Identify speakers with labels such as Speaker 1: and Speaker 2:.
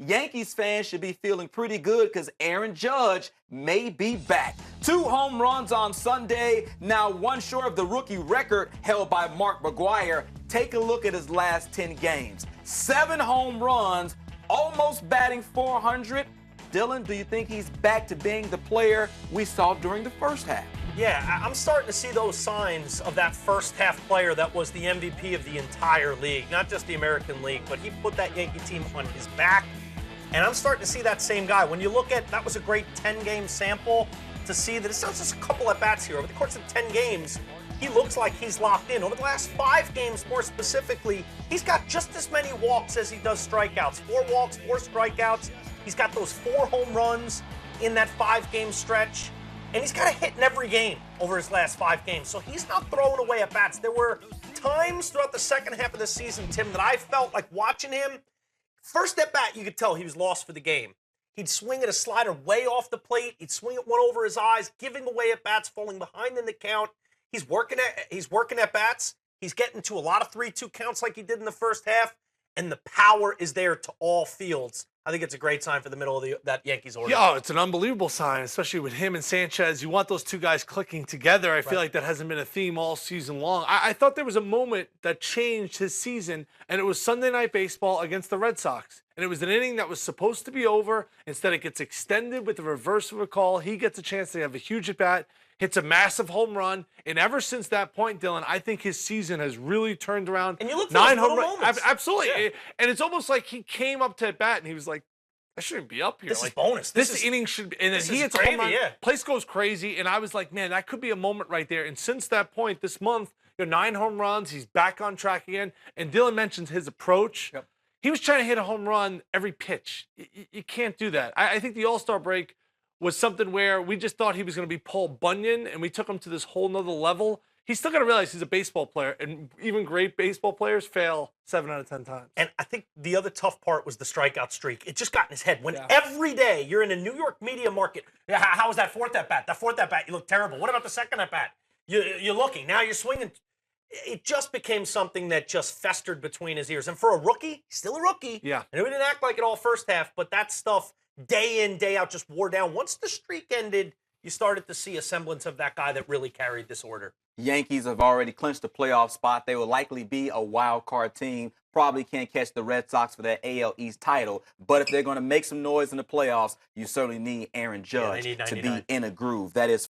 Speaker 1: Yankees fans should be feeling pretty good because Aaron Judge may be back. 2 home runs on Sunday, now one short of the rookie record held by Mark McGwire. Take a look at his last 10 games. 7 home runs, almost batting .400. Dylan, do you think he's back to being the player we saw during the first half?
Speaker 2: Yeah, I'm starting to see those signs of that first half player that was the MVP of the entire league, not just the American League, but he put that Yankee team on his back. And I'm starting to see that same guy. When you look at, that was a great 10-game sample to see that it's not just a couple at bats here. Over the course of 10 games, he looks like he's locked in. Over the last 5 games, more specifically, he's got just as many walks as he does strikeouts. 4 walks, 4 strikeouts. He's got those 4 home runs in that 5-game stretch. And he's got a hit in every game over his last 5 games. So he's not throwing away at bats. There were times throughout the second half of the season, Tim, that I felt like watching him, first at bat, you could tell he was lost for the game. He'd swing at a slider way off the plate. He'd swing at one over his eyes, giving away at bats, falling behind in the count. He's working at bats. He's getting to a lot of 3-2 counts like he did in the first half. And the power is there to all fields. I think it's a great sign for the middle of that Yankees order.
Speaker 3: Yeah, it's an unbelievable sign, especially with him and Sanchez. You want those 2 guys clicking together. I feel like that hasn't been a theme all season long. I thought there was a moment that changed his season, and it was Sunday Night Baseball against the Red Sox. And it was an inning that was supposed to be over. Instead, it gets extended with the reverse of a call. He gets a chance to have a huge at-bat, hits a massive home run. And ever since that point, Dylan, I think his season has really turned around.
Speaker 2: And you look for 9 home runs.
Speaker 3: Absolutely.
Speaker 2: Yeah.
Speaker 3: And it's almost like he came up to at bat and he was like, I shouldn't be up here.
Speaker 2: This is bonus.
Speaker 3: This inning should be. And then he hits a home run. Place goes crazy. And I was like, man, that could be a moment right there. And since that point, this month, 9 home runs. He's back on track again. And Dylan mentions his approach. Yep. He was trying to hit a home run every pitch. You can't do that. I think the All-Star break was something where we just thought he was going to be Paul Bunyan, and we took him to this whole nother level. He's still got to realize he's a baseball player, and even great baseball players fail 7 out of 10 times.
Speaker 2: And I think the other tough part was the strikeout streak. It just got in his head. When every day you're in a New York media market, how was that 4th at-bat? That 4th at-bat, you look terrible. What about the 2nd at-bat? You're looking. Now you're swinging. It just became something that just festered between his ears. And for a rookie, he's still a rookie.
Speaker 3: Yeah.
Speaker 2: And we didn't act like it all first half, but that stuff day in, day out just wore down. Once the streak ended, you started to see a semblance of that guy that really carried this order.
Speaker 1: Yankees have already clinched a playoff spot. They will likely be a wild card team. Probably can't catch the Red Sox for that AL East title. But if they're going to make some noise in the playoffs, you certainly need Aaron Judge to be in a groove. That is